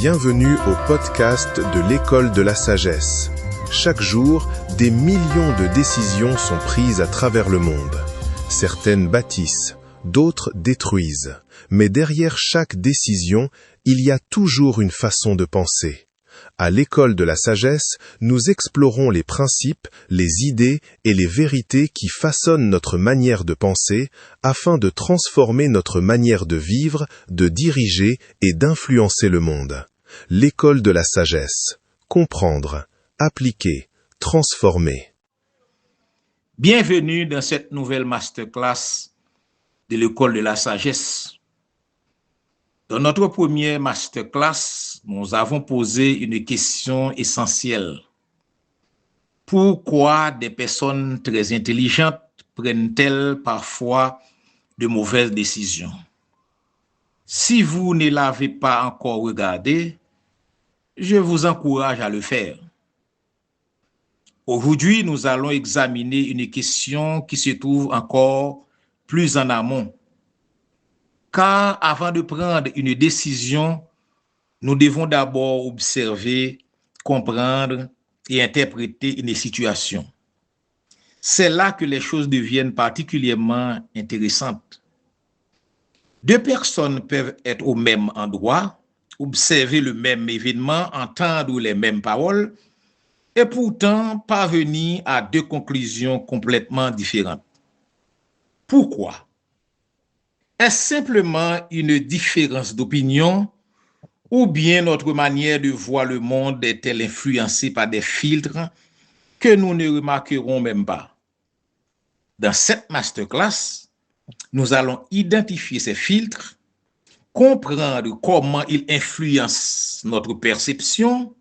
Bienvenue au podcast de l'École de la Sagesse. Chaque jour, des millions de décisions sont prises à travers le monde. Certaines bâtissent, d'autres détruisent. Mais derrière chaque décision, il y a toujours une façon de penser. À l'École de la Sagesse, nous explorons les principes, les idées et les vérités qui façonnent notre manière de penser afin de transformer notre manière de vivre, de diriger et d'influencer le monde. L'École de la Sagesse. Comprendre, appliquer, transformer. Bienvenue dans cette nouvelle masterclass de l'École de la Sagesse. Dans notre première masterclass, nous avons posé une question essentielle. Pourquoi des personnes très intelligentes prennent-elles parfois de mauvaises décisions? Si vous ne l'avez pas encore regardé, je vous encourage à le faire. Aujourd'hui, nous allons examiner une question qui se trouve encore plus en amont. Car avant de prendre une décision, nous devons d'abord observer, comprendre et interpréter une situation. C'est là que les choses deviennent particulièrement intéressantes. Deux personnes peuvent être au même endroit, observer le même événement, entendre les mêmes paroles, et pourtant parvenir à deux conclusions complètement différentes. Pourquoi? Est-ce simplement une différence d'opinion ou bien notre manière de voir le monde est-elle influencée par des filtres que nous ne remarquerons même pas? Dans cette masterclass, nous allons identifier ces filtres, comprendre comment ils influencent notre perception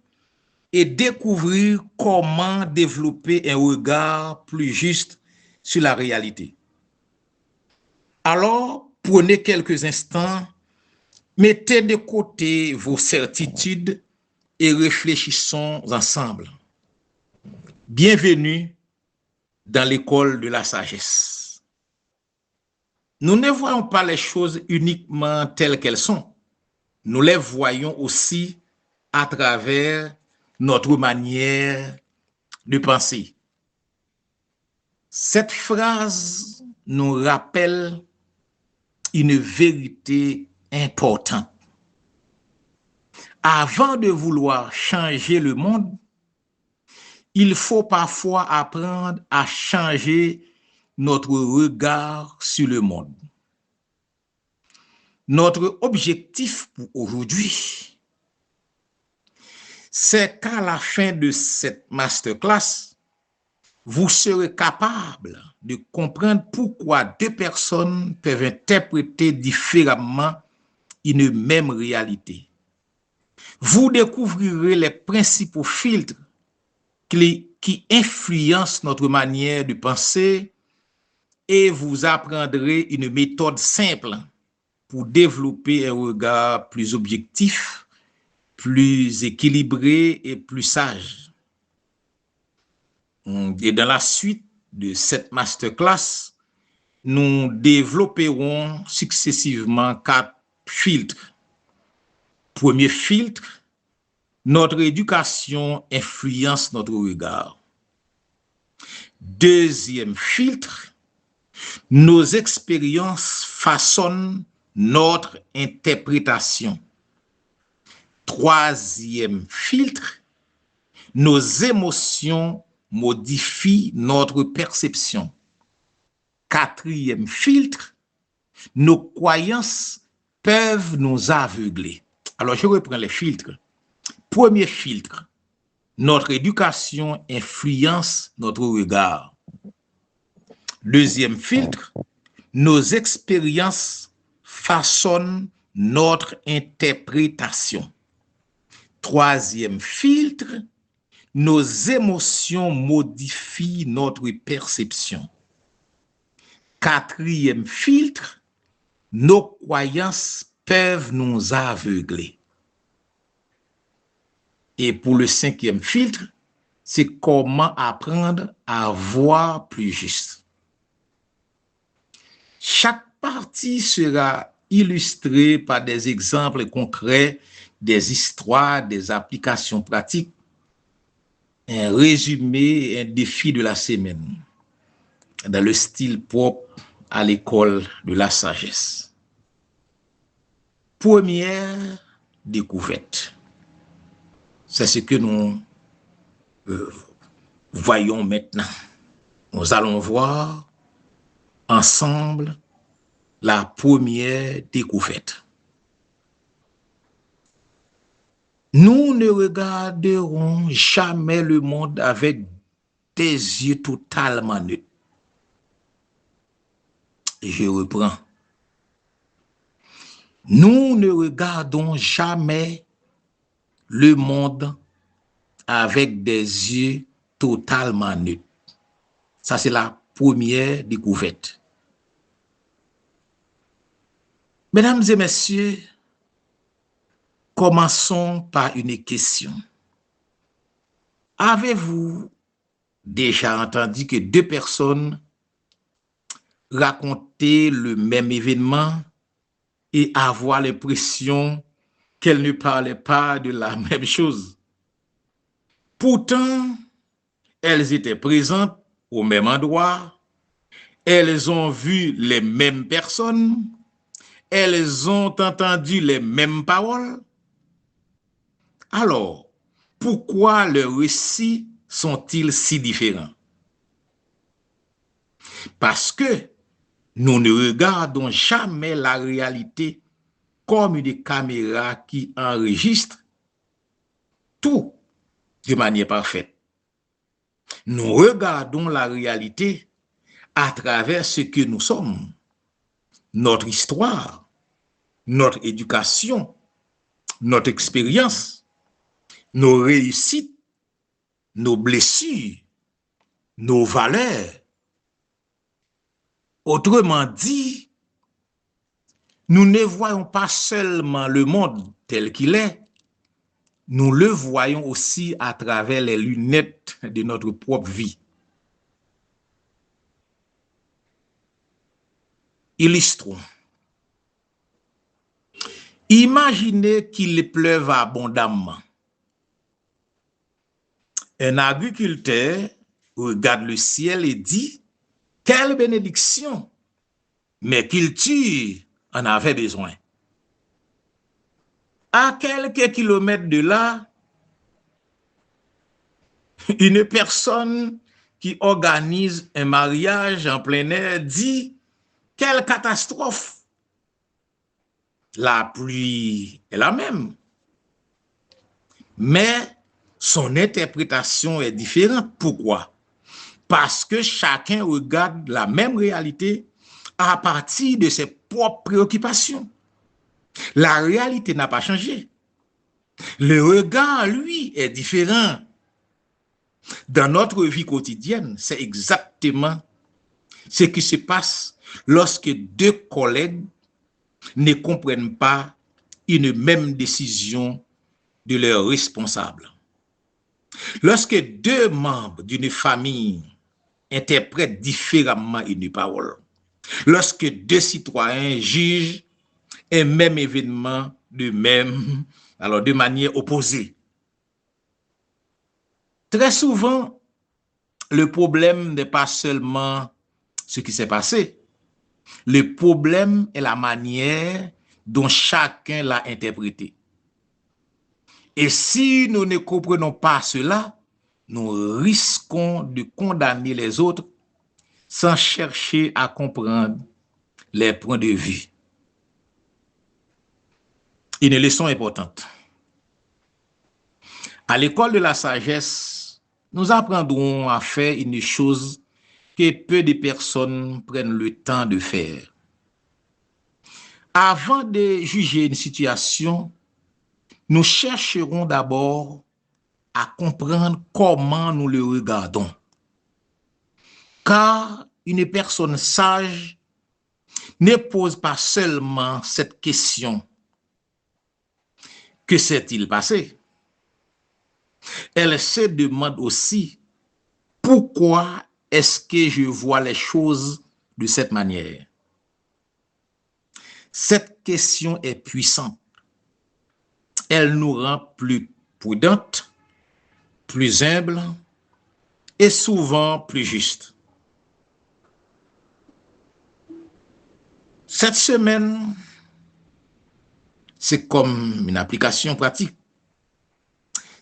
et découvrir comment développer un regard plus juste sur la réalité. Alors, prenez quelques instants, mettez de côté vos certitudes et réfléchissons ensemble. Bienvenue dans l'École de la Sagesse. Nous ne voyons pas les choses uniquement telles qu'elles sont. Nous les voyons aussi à travers notre manière de penser. Cette phrase nous rappelle une vérité importante. Avant de vouloir changer le monde, il faut parfois apprendre à changer notre regard sur le monde. Notre objectif pour aujourd'hui, c'est qu'à la fin de cette masterclass, vous serez capable de comprendre pourquoi deux personnes peuvent interpréter différemment une même réalité. Vous découvrirez les principaux filtres qui influencent notre manière de penser et vous apprendrez une méthode simple pour développer un regard plus objectif, plus équilibré et plus sage. Et dans la suite de cette masterclass, nous développerons successivement 4 filtres. Premier filtre, notre éducation influence notre regard. Deuxième filtre, nos expériences façonnent notre interprétation. Troisième filtre, nos émotions modifient notre perception. Quatrième filtre, nos croyances peuvent nous aveugler. Alors, je reprends les filtres. Premier filtre, notre éducation influence notre regard. Deuxième filtre, nos expériences façonnent notre interprétation. Troisième filtre, nos émotions modifient notre perception. Quatrième filtre, nos croyances peuvent nous aveugler. Et pour le cinquième filtre, c'est comment apprendre à voir plus juste. Chaque partie sera illustrée par des exemples concrets des histoires, des applications pratiques, un résumé, un défi de la semaine, dans le style propre à l'école de la sagesse. Première découverte, c'est ce que nous voyons maintenant. Nous allons voir ensemble la première découverte. Nous ne regarderons jamais le monde avec des yeux totalement neutres. Je reprends. Nous ne regardons jamais le monde avec des yeux totalement neutres. Ça, c'est la première découverte. Mesdames et messieurs, commençons par une question. Avez-vous déjà entendu que deux personnes racontaient le même événement et avoir l'impression qu'elles ne parlaient pas de la même chose? Pourtant, elles étaient présentes au même endroit, elles ont vu les mêmes personnes, elles ont entendu les mêmes paroles. Alors, pourquoi leurs récits sont-ils si différents? Parce que nous ne regardons jamais la réalité comme une caméra qui enregistre tout de manière parfaite. Nous regardons la réalité à travers ce que nous sommes, notre histoire, notre éducation, notre expérience, nos réussites, nos blessures, nos valeurs. Autrement dit, nous ne voyons pas seulement le monde tel qu'il est, nous le voyons aussi à travers les lunettes de notre propre vie. Illustrons. Imaginez qu'il pleuve abondamment. Un agriculteur regarde le ciel et dit: quelle bénédiction! Mes cultures en avaient besoin. À quelques kilomètres de là, une personne qui organise un mariage en plein air dit: quelle catastrophe! La pluie est la même. Mais son interprétation est différente. Pourquoi? Parce que chacun regarde la même réalité à partir de ses propres préoccupations. La réalité n'a pas changé. Le regard, lui, est différent. Dans notre vie quotidienne, c'est exactement ce qui se passe lorsque deux collègues ne comprennent pas une même décision de leurs responsables. Lorsque deux membres d'une famille interprètent différemment une parole, lorsque deux citoyens jugent un même événement de manière opposée. Très souvent, le problème n'est pas seulement ce qui s'est passé. Le problème est la manière dont chacun l'a interprété. Et si nous ne comprenons pas cela, nous risquons de condamner les autres sans chercher à comprendre les points de vue. Une leçon importante. À l'école de la sagesse, nous apprendrons à faire une chose que peu de personnes prennent le temps de faire. Avant de juger une situation, nous chercherons d'abord à comprendre comment nous le regardons. Car une personne sage ne pose pas seulement cette question: que s'est-il passé? Elle se demande aussi: pourquoi est-ce que je vois les choses de cette manière? Cette question est puissante. Elle nous rend plus prudentes, plus humbles et souvent plus justes. Cette semaine, c'est comme une application pratique.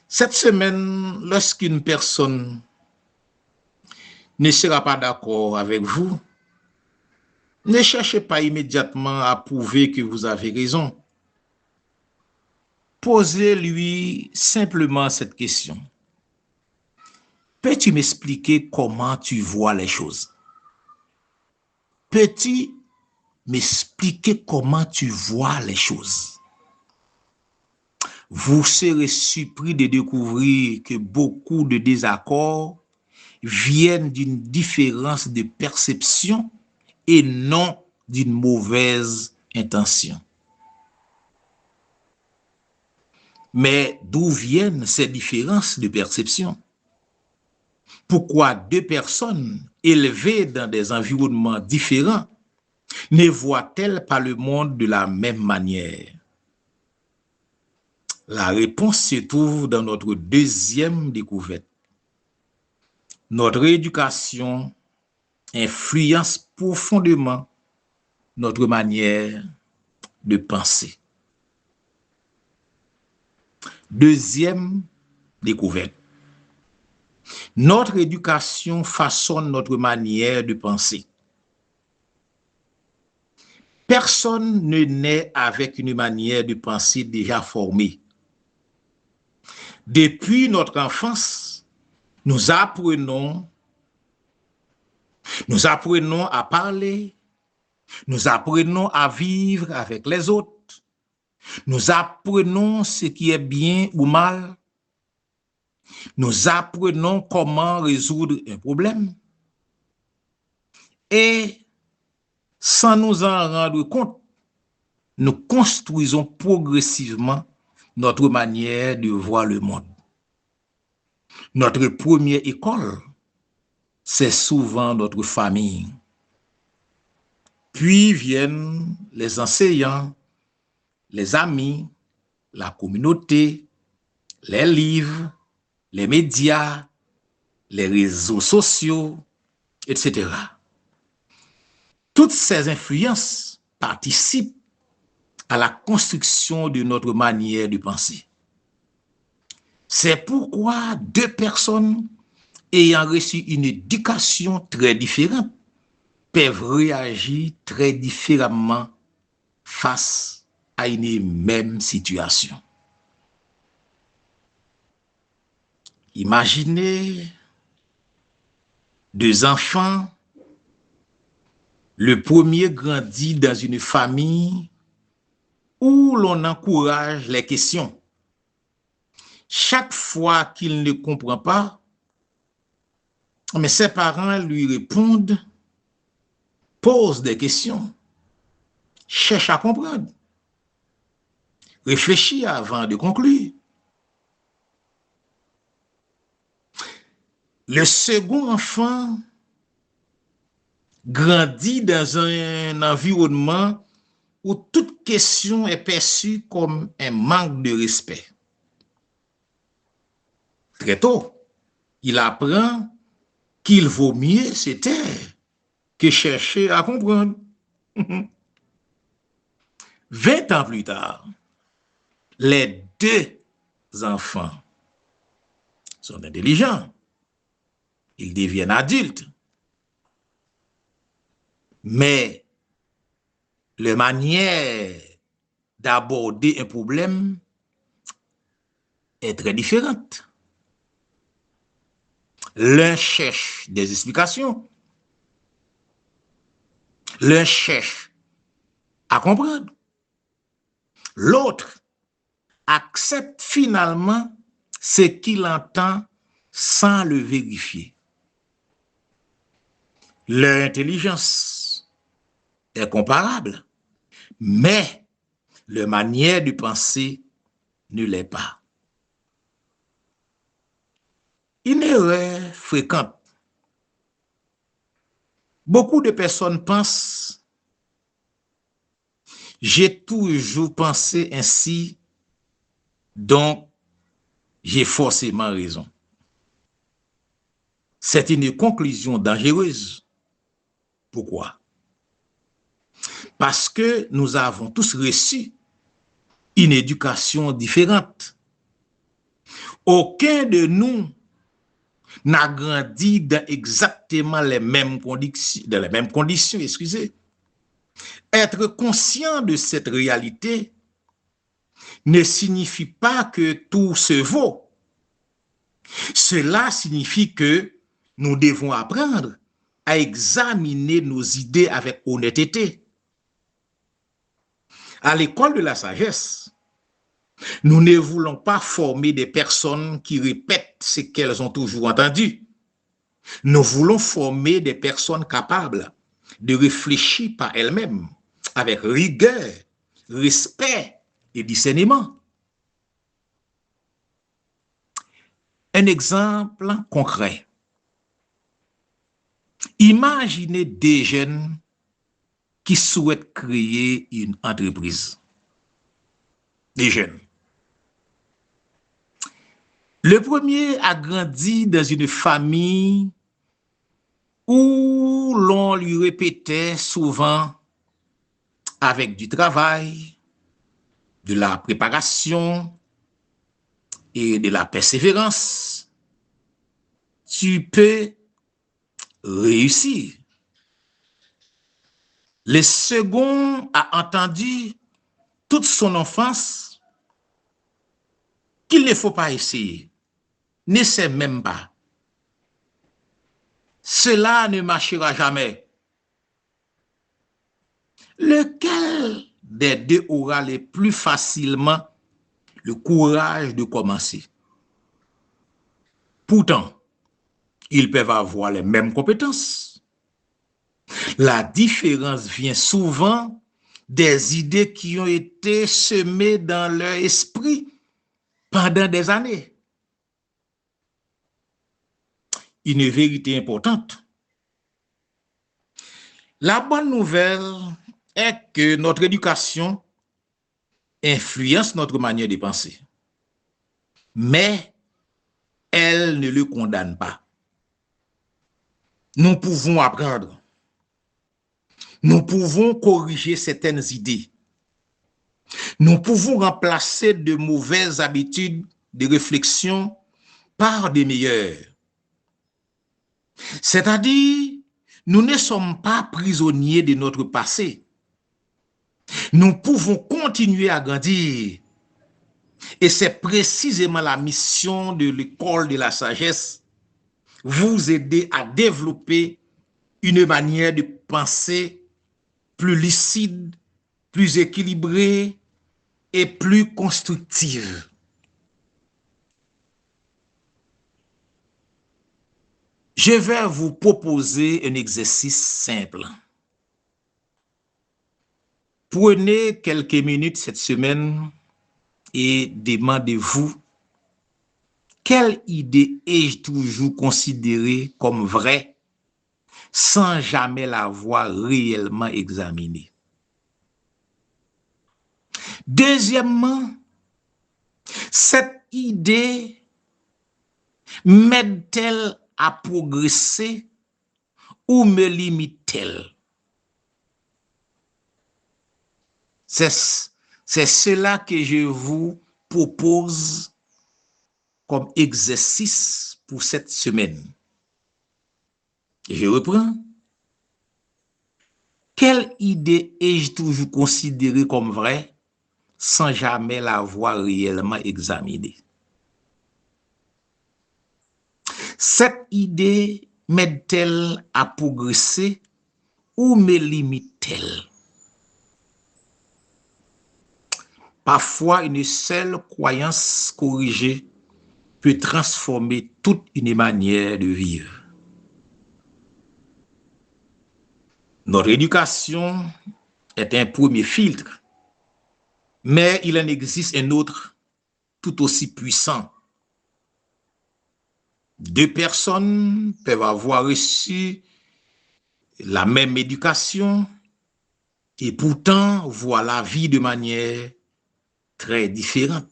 Cette semaine, lorsqu'une personne ne sera pas d'accord avec vous, ne cherchez pas immédiatement à prouver que vous avez raison. Posez-lui simplement cette question. Peux-tu m'expliquer comment tu vois les choses? Peux-tu m'expliquer comment tu vois les choses? Vous serez surpris de découvrir que beaucoup de désaccords viennent d'une différence de perception et non d'une mauvaise intention. Mais d'où viennent ces différences de perception? Pourquoi deux personnes élevées dans des environnements différents ne voient-elles pas le monde de la même manière? La réponse se trouve dans notre deuxième découverte. Notre éducation influence profondément notre manière de penser. Deuxième découverte. Notre éducation façonne notre manière de penser. Personne ne naît avec une manière de penser déjà formée. Depuis notre enfance, nous apprenons à parler, nous apprenons à vivre avec les autres, nous apprenons ce qui est bien ou mal, nous apprenons comment résoudre un problème et sans nous en rendre compte, nous construisons progressivement notre manière de voir le monde. Notre première école, c'est souvent notre famille. Puis viennent les enseignants, les amis, la communauté, les livres, les médias, les réseaux sociaux, etc. Toutes ces influences participent à la construction de notre manière de penser. C'est pourquoi deux personnes ayant reçu une éducation très différente peuvent réagir très différemment face à une même situation. Imaginez deux enfants. Le premier grandit dans une famille où l'on encourage les questions. Chaque fois qu'il ne comprend pas, mais ses parents lui répondent, posent des questions, cherchent à comprendre, réfléchissent avant de conclure. Le second enfant grandit dans un environnement où toute question est perçue comme un manque de respect. Très tôt, il apprend qu'il vaut mieux se taire que chercher à comprendre. 20 ans plus tard, les deux enfants sont intelligents. Ils deviennent adultes. Mais la manière d'aborder un problème est très différente. L'un cherche des explications. L'un cherche à comprendre. L'autre accepte finalement ce qu'il entend sans le vérifier. Leur intelligence est comparable, mais leur manière de penser ne l'est pas. Une erreur fréquente. Beaucoup de personnes pensent « j'ai toujours pensé ainsi Donc, j'ai forcément raison. C'est une conclusion dangereuse. Pourquoi? Parce que nous avons tous reçu une éducation différente. Aucun de nous n'a grandi dans exactement les mêmes conditions, excusez. Être conscient de cette réalité ne signifie pas que tout se vaut. Cela signifie que nous devons apprendre à examiner nos idées avec honnêteté. À l'école de la sagesse, nous ne voulons pas former des personnes qui répètent ce qu'elles ont toujours entendu. Nous voulons former des personnes capables de réfléchir par elles-mêmes avec rigueur, respect et discernement. Un exemple concret. Imaginez des jeunes qui souhaitent créer une entreprise. Des jeunes. Le premier a grandi dans une famille où l'on lui répétait souvent avec du travail, de la préparation et de la persévérance, tu peux réussir. Le second a entendu toute son enfance qu'il ne faut pas essayer, ne sait même pas. Cela ne marchera jamais. Lequel des deux aura le plus facilement le courage de commencer? Pourtant, ils peuvent avoir les mêmes compétences. La différence vient souvent des idées qui ont été semées dans leur esprit pendant des années. Une vérité importante. La bonne nouvelle est que notre éducation influence notre manière de penser, mais elle ne le condamne pas. Nous pouvons apprendre. Nous pouvons corriger certaines idées. Nous pouvons remplacer de mauvaises habitudes de réflexion par des meilleures. C'est-à-dire, nous ne sommes pas prisonniers de notre passé. Nous pouvons continuer à grandir. Et c'est précisément la mission de l'école de la sagesse, vous aider à développer une manière de penser plus lucide, plus équilibrée et plus constructive. Je vais vous proposer un exercice simple. Prenez quelques minutes cette semaine et demandez-vous quelle idée ai-je toujours considérée comme vraie sans jamais l'avoir réellement examinée. Deuxièmement, cette idée m'aide-t-elle à progresser ou me limite-t-elle? C'est cela que je vous propose comme exercice pour cette semaine. Et je reprends. Quelle idée ai-je toujours considérée comme vraie sans jamais l'avoir réellement examinée? Cette idée m'aide-t-elle à progresser ou me limite-t-elle? Parfois, une seule croyance corrigée peut transformer toute une manière de vivre. Notre éducation est un premier filtre, mais il en existe un autre tout aussi puissant. Deux personnes peuvent avoir reçu la même éducation et pourtant voir la vie de manière très différente.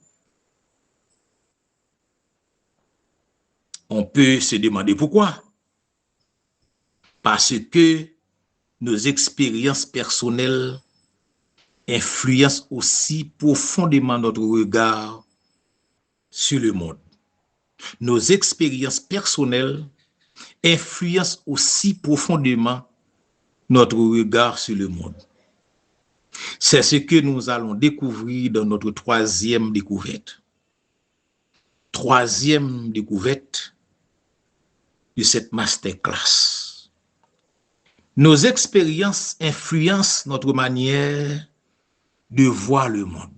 On peut se demander pourquoi. Parce que nos expériences personnelles influencent aussi profondément notre regard sur le monde. Nos expériences personnelles influencent aussi profondément notre regard sur le monde. C'est ce que nous allons découvrir dans notre troisième découverte. Troisième découverte de cette masterclass. Nos expériences influencent notre manière de voir le monde.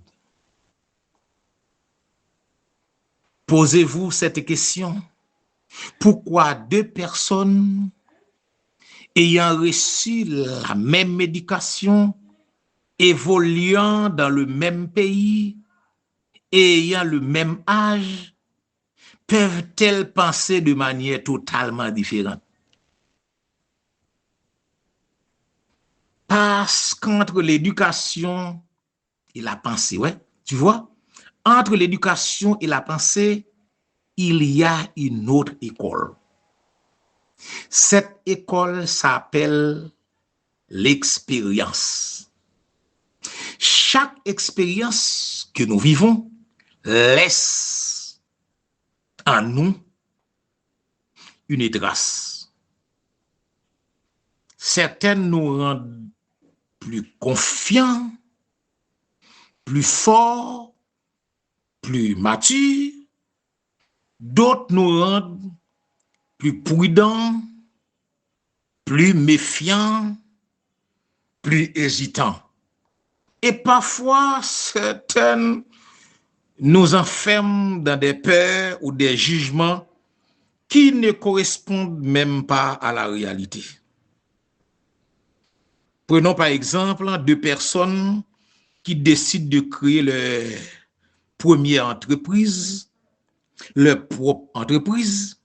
Posez-vous cette question. Pourquoi deux personnes ayant reçu la même éducation, évoluant dans le même pays et ayant le même âge, peuvent-elles penser de manière totalement différente? Parce qu'entre l'éducation et la pensée, ouais, tu vois, entre l'éducation et la pensée, il y a une autre école. Cette école s'appelle l'expérience. Chaque expérience que nous vivons laisse en nous une trace. Certaines nous rendent plus confiants, plus forts, plus matures. D'autres nous rendent plus prudents, plus méfiants, plus hésitants. Et parfois, certaines nous enferment dans des peurs ou des jugements qui ne correspondent même pas à la réalité. Prenons par exemple deux personnes qui décident de créer leur première entreprise, leur propre entreprise.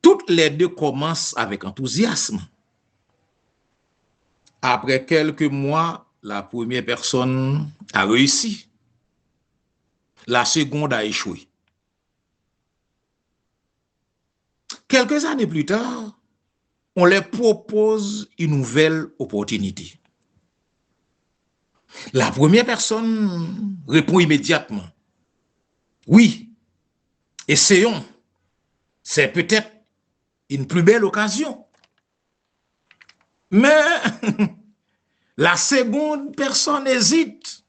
Toutes les deux commencent avec enthousiasme. Après quelques mois, la première personne a réussi. La seconde a échoué. Quelques années plus tard, on leur propose une nouvelle opportunité. La première personne répond immédiatement. Oui, essayons. C'est peut-être une plus belle occasion. Mais la seconde personne hésite.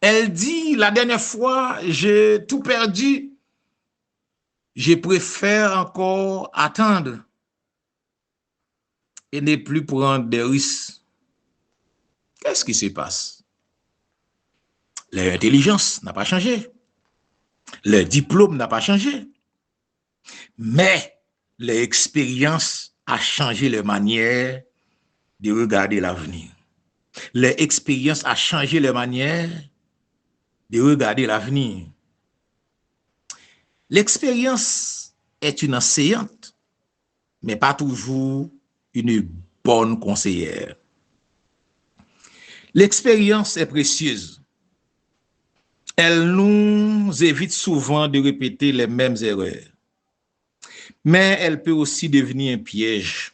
Elle dit, la dernière fois, j'ai tout perdu. Je préfère encore attendre et ne plus prendre des risques. Qu'est-ce qui se passe? Leur intelligence n'a pas changé. Leur diplôme n'a pas changé. Mais leur expérience a changé leur manière de regarder l'avenir. Leur expérience a changé leur manière de regarder l'avenir. L'expérience est une enseignante, mais pas toujours une bonne conseillère. L'expérience est précieuse. Elle nous évite souvent de répéter les mêmes erreurs. Mais elle peut aussi devenir un piège.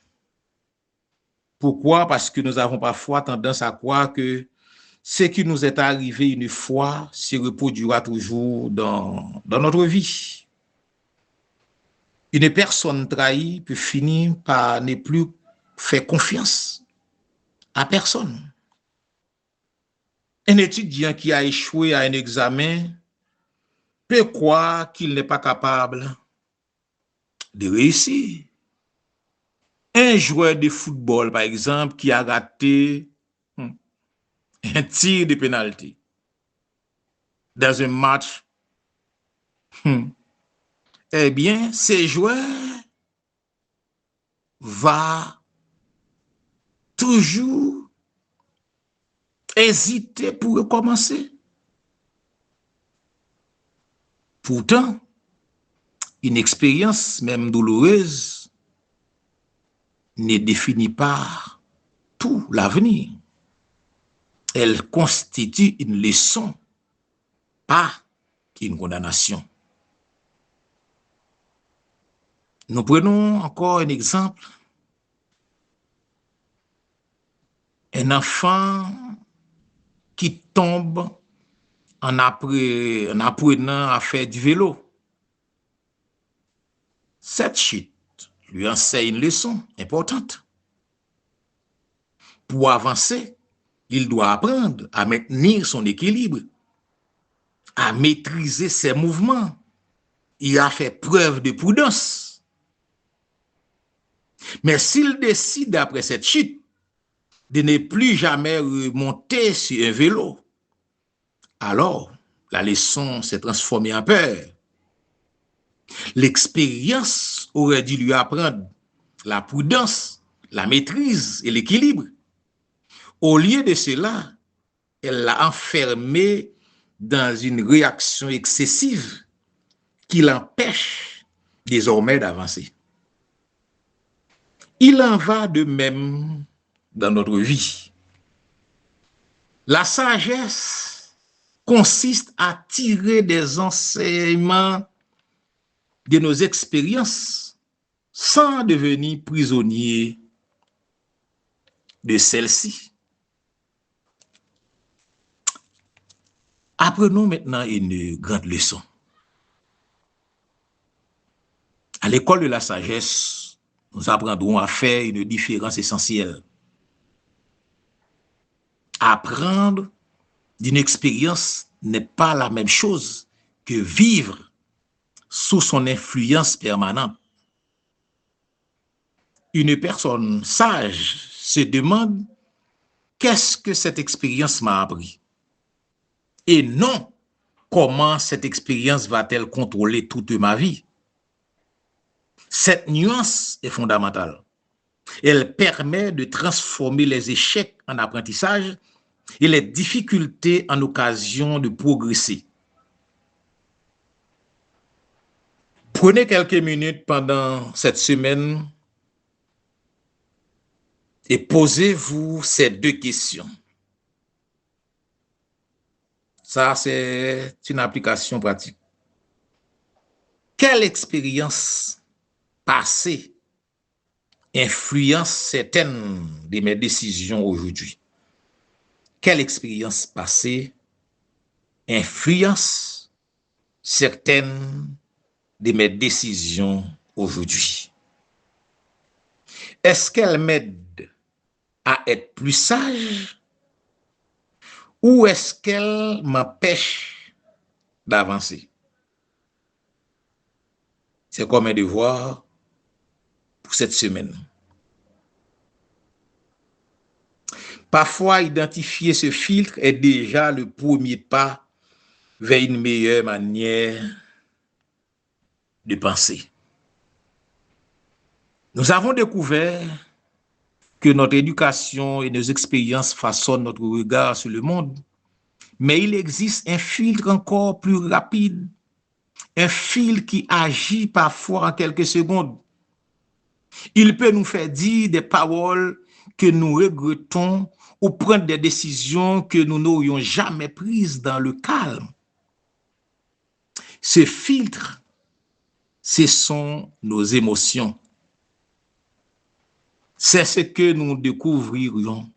Pourquoi? Parce que nous avons parfois tendance à croire que ce qui nous est arrivé une fois se reproduira toujours dans notre vie. Une personne trahie peut finir par ne plus faire confiance à personne. Un étudiant qui a échoué à un examen peut croire qu'il n'est pas capable de réussir. Un joueur de football, par exemple, qui a raté un tir de pénalty dans un match, eh bien, ce joueur va toujours hésiter pour recommencer. Pourtant, une expérience, même douloureuse, ne définit pas tout l'avenir. Elle constitue une leçon, pas une condamnation. Nous prenons encore un exemple. Un enfant qui tombe en apprenant à faire du vélo. Cette chute lui enseigne une leçon importante. Pour avancer, il doit apprendre à maintenir son équilibre, à maîtriser ses mouvements. Il a fait preuve de prudence. Mais s'il décide après cette chute de ne plus jamais remonter sur un vélo, alors la leçon s'est transformée en peur. L'expérience aurait dû lui apprendre la prudence, la maîtrise et l'équilibre. Au lieu de cela, elle l'a enfermé dans une réaction excessive qui l'empêche désormais d'avancer. Il en va de même dans notre vie. La sagesse consiste à tirer des enseignements de nos expériences sans devenir prisonnier de celles-ci. Apprenons maintenant une grande leçon. À l'école de la sagesse, nous apprendrons à faire une différence essentielle. Apprendre d'une expérience n'est pas la même chose que vivre sous son influence permanente. Une personne sage se demande qu'est-ce que cette expérience m'a appris et non comment cette expérience va-t-elle contrôler toute ma vie. Cette nuance est fondamentale. Elle permet de transformer les échecs en apprentissage et les difficultés en occasion de progresser. Prenez quelques minutes pendant cette semaine et posez-vous ces deux questions. Ça, c'est une application pratique. Quelle expérience passée influence certaines de mes décisions aujourd'hui? Quelle expérience passée influence certaines de mes décisions aujourd'hui? Est-ce qu'elle m'aide à être plus sage ou est-ce qu'elle m'empêche d'avancer? C'est comme un devoir pour cette semaine. Parfois, identifier ce filtre est déjà le premier pas vers une meilleure manière de penser. Nous avons découvert que notre éducation et nos expériences façonnent notre regard sur le monde, mais il existe un filtre encore plus rapide, un filtre qui agit parfois en quelques secondes. Il peut nous faire dire des paroles que nous regrettons ou prendre des décisions que nous n'aurions jamais prises dans le calme. Ce filtre, ce sont nos émotions. C'est ce que nous découvririons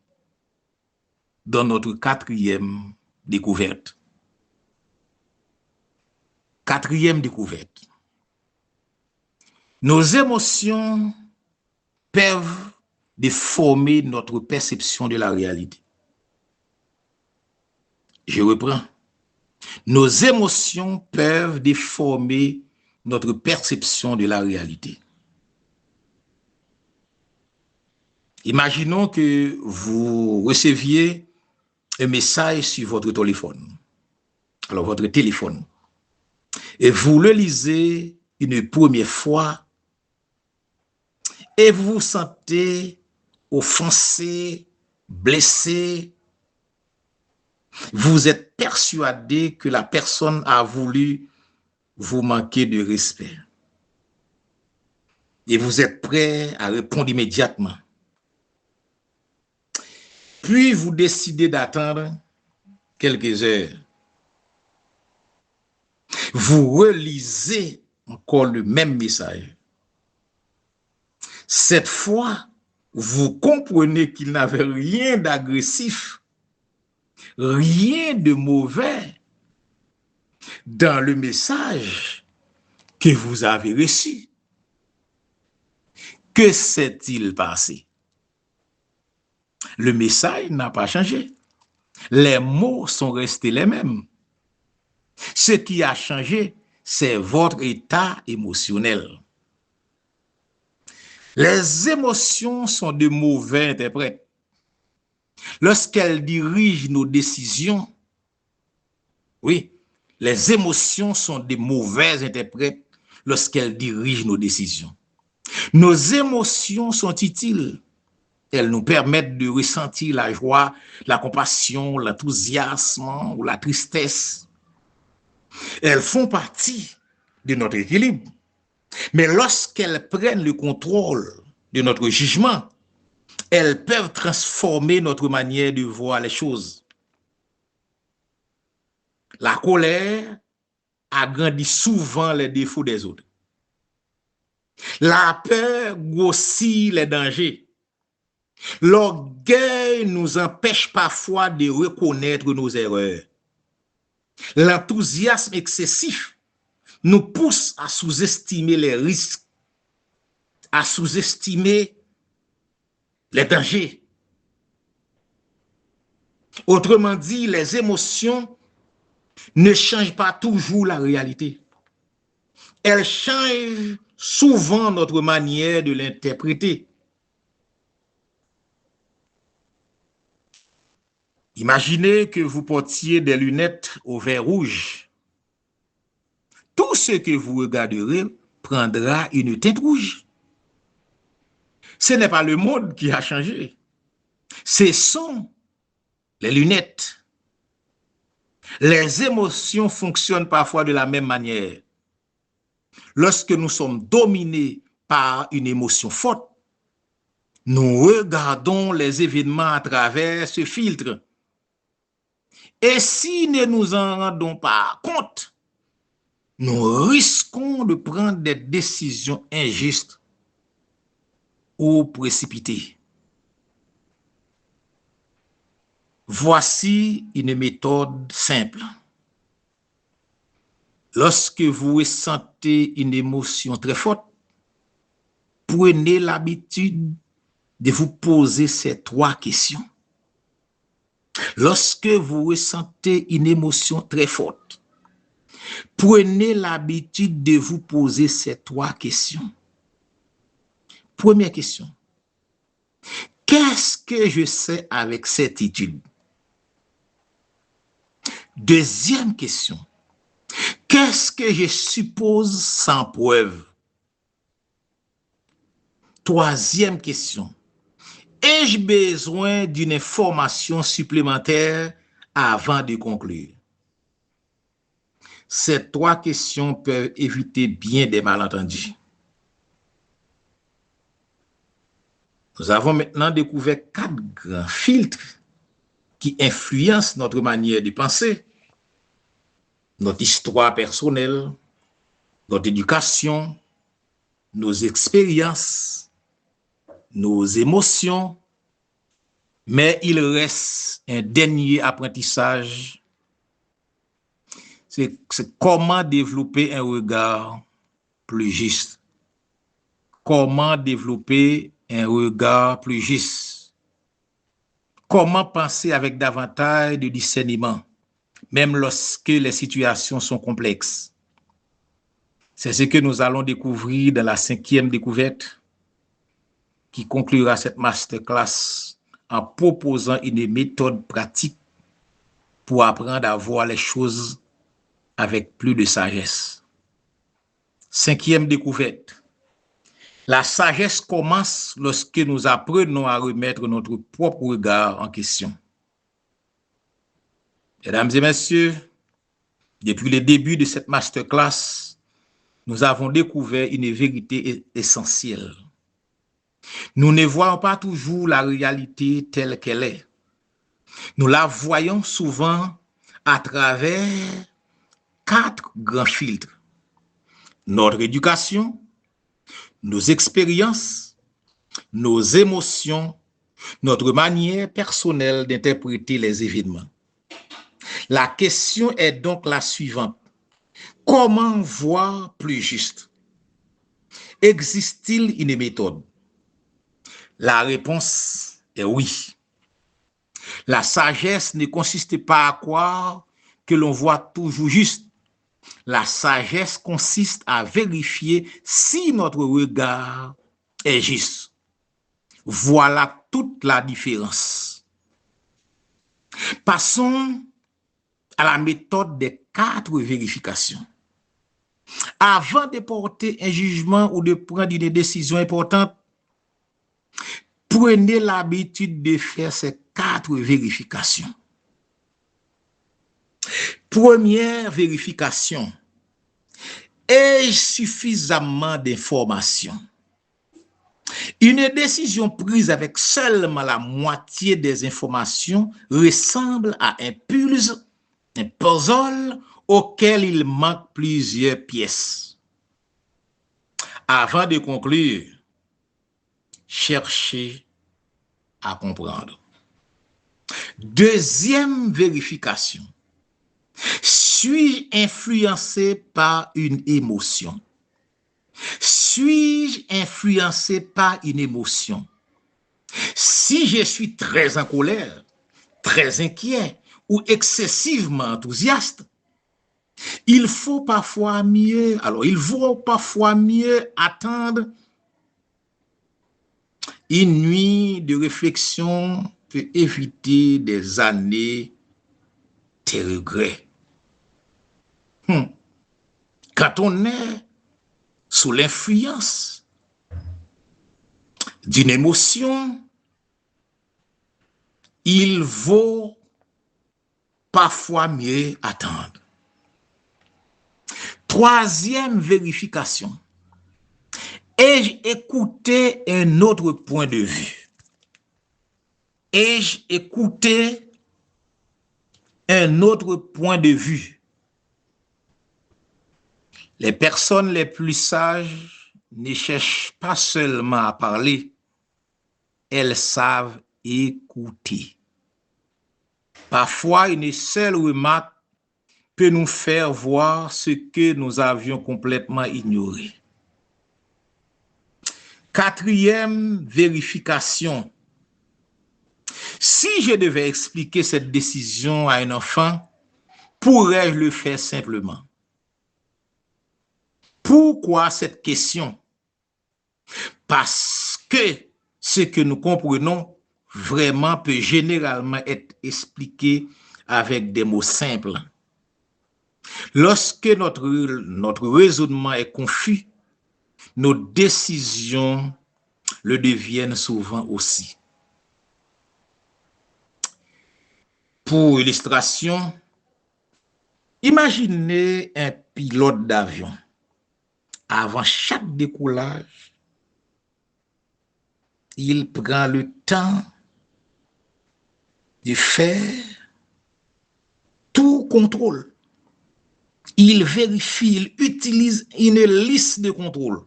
dans notre quatrième découverte. Quatrième découverte. Nos émotions peuvent déformer notre perception de la réalité. Je reprends. Nos émotions peuvent déformer notre perception de la réalité. Imaginons que vous receviez un message sur votre téléphone. Alors, votre téléphone. Et vous le lisez une première fois et vous vous sentez offensé, blessé. Vous êtes persuadé que la personne a voulu vous manquer de respect. Et vous êtes prêt à répondre immédiatement. Puis vous décidez d'attendre quelques heures. Vous relisez encore le même message. Cette fois, vous comprenez qu'il n'avait rien d'agressif, rien de mauvais dans le message que vous avez reçu. Que s'est-il passé? Le message n'a pas changé. Les mots sont restés les mêmes. Ce qui a changé, c'est votre état émotionnel. Les émotions sont de mauvais interprètes. Lorsqu'elles dirigent nos décisions, oui, les émotions sont de mauvais interprètes lorsqu'elles dirigent nos décisions. Nos émotions sont utiles. Elles nous permettent de ressentir la joie, la compassion, l'enthousiasme ou la tristesse. Elles font partie de notre équilibre. Mais lorsqu'elles prennent le contrôle de notre jugement, elles peuvent transformer notre manière de voir les choses. La colère agrandit souvent les défauts des autres. La peur grossit les dangers. L'orgueil nous empêche parfois de reconnaître nos erreurs. L'enthousiasme excessif nous pousse à sous-estimer les risques, à sous-estimer les dangers. Autrement dit, les émotions ne changent pas toujours la réalité. Elles changent souvent notre manière de l'interpréter. Imaginez que vous portiez des lunettes au verre rouge. Tout ce que vous regarderez prendra une teinte rouge. Ce n'est pas le monde qui a changé. Ce sont les lunettes. Les émotions fonctionnent parfois de la même manière. Lorsque nous sommes dominés par une émotion forte, nous regardons les événements à travers ce filtre. Et si nous ne nous en rendons pas compte, nous risquons de prendre des décisions injustes ou précipitées. Voici une méthode simple. Lorsque vous ressentez une émotion très forte, prenez l'habitude de vous poser ces 3 questions. Lorsque vous ressentez une émotion très forte, prenez l'habitude de vous poser ces 3 questions. Première question. Qu'est-ce que je sais avec certitude? Deuxième question. Qu'est-ce que je suppose sans preuve? Troisième question. Ai-je besoin d'une information supplémentaire avant de conclure? Ces 3 questions peuvent éviter bien des malentendus. Nous avons maintenant découvert 4 grands filtres qui influencent notre manière de penser, notre histoire personnelle, notre éducation, nos expériences, nos émotions, mais il reste un dernier apprentissage. C'est comment développer un regard plus juste. Comment développer un regard plus juste. Comment penser avec davantage de discernement, même lorsque les situations sont complexes. C'est ce que nous allons découvrir dans la 5e découverte qui conclura cette masterclass en proposant une méthode pratique pour apprendre à voir les choses avec plus de sagesse. 5e découverte. La sagesse commence lorsque nous apprenons à remettre notre propre regard en question. Mesdames et messieurs, depuis le début de cette masterclass, nous avons découvert une vérité essentielle. Nous ne voyons pas toujours la réalité telle qu'elle est. Nous la voyons souvent à travers 4 grands filtres. Notre éducation, nos expériences, nos émotions, notre manière personnelle d'interpréter les événements. La question est donc la suivante. Comment voir plus juste? Existe-t-il une méthode? La réponse est oui. La sagesse ne consiste pas à croire que l'on voit toujours juste. La sagesse consiste à vérifier si notre regard est juste. Voilà toute la différence. Passons à la méthode des 4 vérifications. Avant de porter un jugement ou de prendre une décision importante, prenez l'habitude de faire ces 4 vérifications. Première vérification. Ai-je suffisamment d'informations? Une décision prise avec seulement la moitié des informations ressemble à un puzzle auquel il manque plusieurs pièces. Avant de conclure, cherchez à comprendre. Deuxième vérification. Suis-je influencé par une émotion? Suis-je influencé par une émotion? Si je suis très en colère, très inquiet ou excessivement enthousiaste, il vaut parfois mieux attendre une nuit de réflexion peut éviter des années de regrets. Quand on est sous l'influence d'une émotion, il vaut parfois mieux attendre. Troisième vérification. Ai-je écouté un autre point de vue? Ai-je écouté un autre point de vue? Les personnes les plus sages ne cherchent pas seulement à parler, elles savent écouter. Parfois, une seule remarque peut nous faire voir ce que nous avions complètement ignoré. Quatrième vérification. Si je devais expliquer cette décision à un enfant, pourrais-je le faire simplement? Pourquoi cette question? Parce que ce que nous comprenons vraiment peut généralement être expliqué avec des mots simples. Lorsque notre raisonnement est confus, nos décisions le deviennent souvent aussi. Pour illustration, imaginez un pilote d'avion. Avant chaque décollage, il prend le temps de faire tout contrôle. Il vérifie, il utilise une liste de contrôle.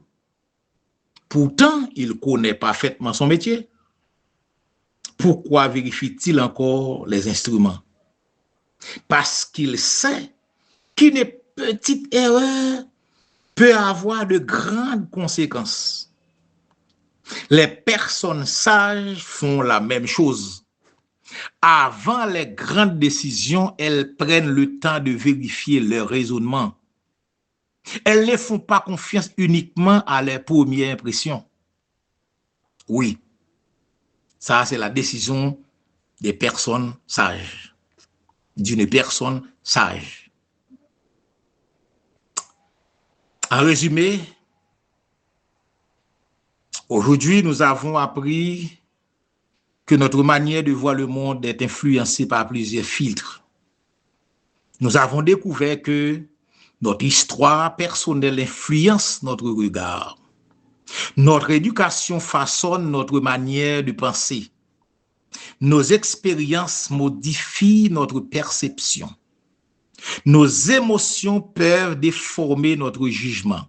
Pourtant, il connaît parfaitement son métier. Pourquoi vérifie-t-il encore les instruments? Parce qu'il sait qu'une petite erreur peut avoir de grandes conséquences. Les personnes sages font la même chose. Avant les grandes décisions, elles prennent le temps de vérifier leur raisonnement. Elles ne font pas confiance uniquement à leur première impression. Oui, ça c'est la décision des personnes sages, d'une personne sage. En résumé, aujourd'hui, nous avons appris que notre manière de voir le monde est influencée par plusieurs filtres. Nous avons découvert que notre histoire personnelle influence notre regard. Notre éducation façonne notre manière de penser. Nos expériences modifient notre perception. Nos émotions peuvent déformer notre jugement.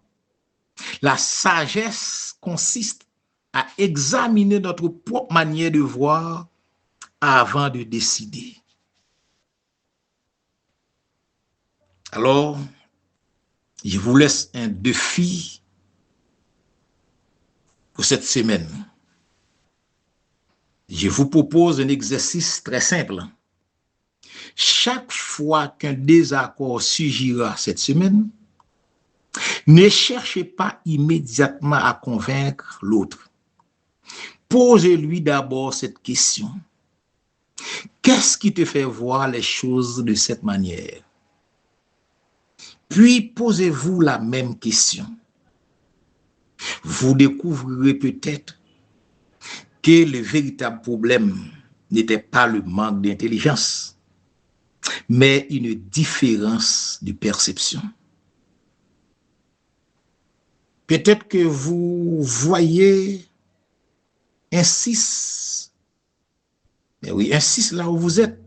La sagesse consiste à examiner notre propre manière de voir avant de décider. Alors, je vous laisse un défi pour cette semaine. Je vous propose un exercice très simple. Chaque fois qu'un désaccord surgira cette semaine, ne cherchez pas immédiatement à convaincre l'autre. Posez-lui d'abord cette question. Qu'est-ce qui te fait voir les choses de cette manière? Puis posez-vous la même question. Vous découvrirez peut-être que le véritable problème n'était pas le manque d'intelligence, mais une différence de perception. Peut-être que vous voyez un 6. Mais oui, un 6 là où vous êtes.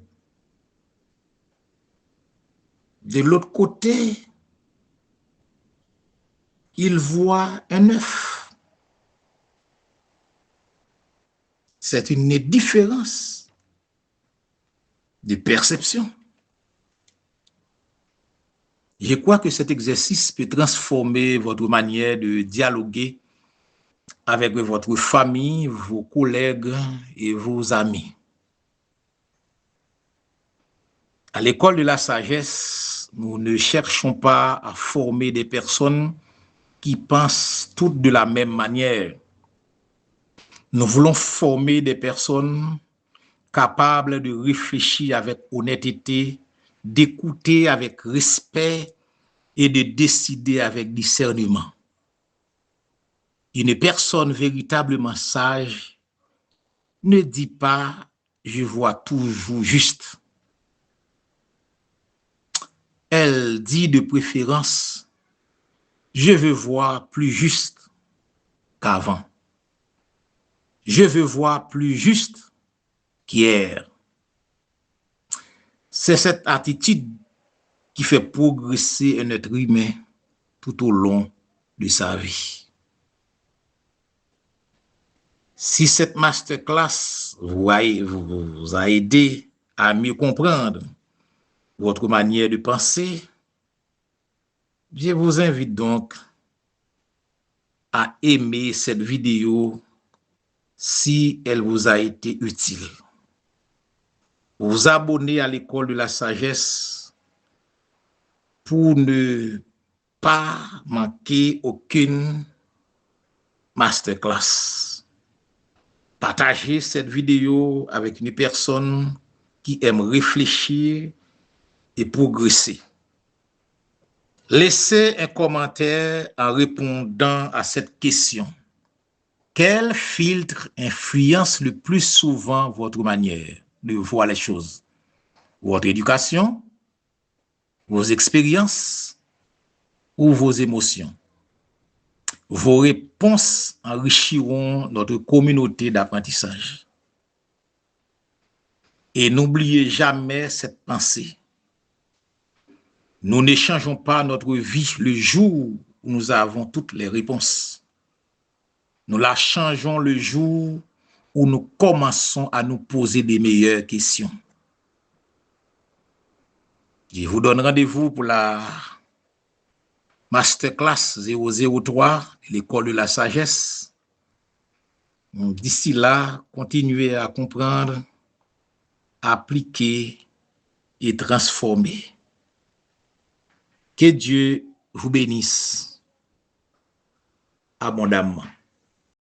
De l'autre côté, il voit un 9. C'est une différence de perception. Je crois que cet exercice peut transformer votre manière de dialoguer avec votre famille, vos collègues et vos amis. À l'école de la sagesse, nous ne cherchons pas à former des personnes qui pensent toutes de la même manière. Nous voulons former des personnes capables de réfléchir avec honnêteté, d'écouter avec respect et de décider avec discernement. Une personne véritablement sage ne dit pas « je vois toujours juste ». Elle dit de préférence « je veux voir plus juste qu'avant ». Je veux voir plus juste qu'hier. C'est cette attitude qui fait progresser un être humain tout au long de sa vie. Si cette masterclass vous a aidé à mieux comprendre votre manière de penser, je vous invite donc à aimer cette vidéo si elle vous a été utile. Vous abonner à l'école de la sagesse pour ne pas manquer aucune masterclass. Partagez cette vidéo avec une personne qui aime réfléchir et progresser. Laissez un commentaire en répondant à cette question. Quel filtre influence le plus souvent votre manière de voir les choses? Votre éducation, vos expériences ou vos émotions? Vos réponses enrichiront notre communauté d'apprentissage. Et n'oubliez jamais cette pensée. Nous ne changeons pas notre vie le jour où nous avons toutes les réponses. Nous la changeons le jour où nous commençons à nous poser des meilleures questions. Je vous donne rendez-vous pour la Masterclass 003, l'école de la sagesse. D'ici là, continuez à comprendre, appliquer et transformer. Que Dieu vous bénisse abondamment.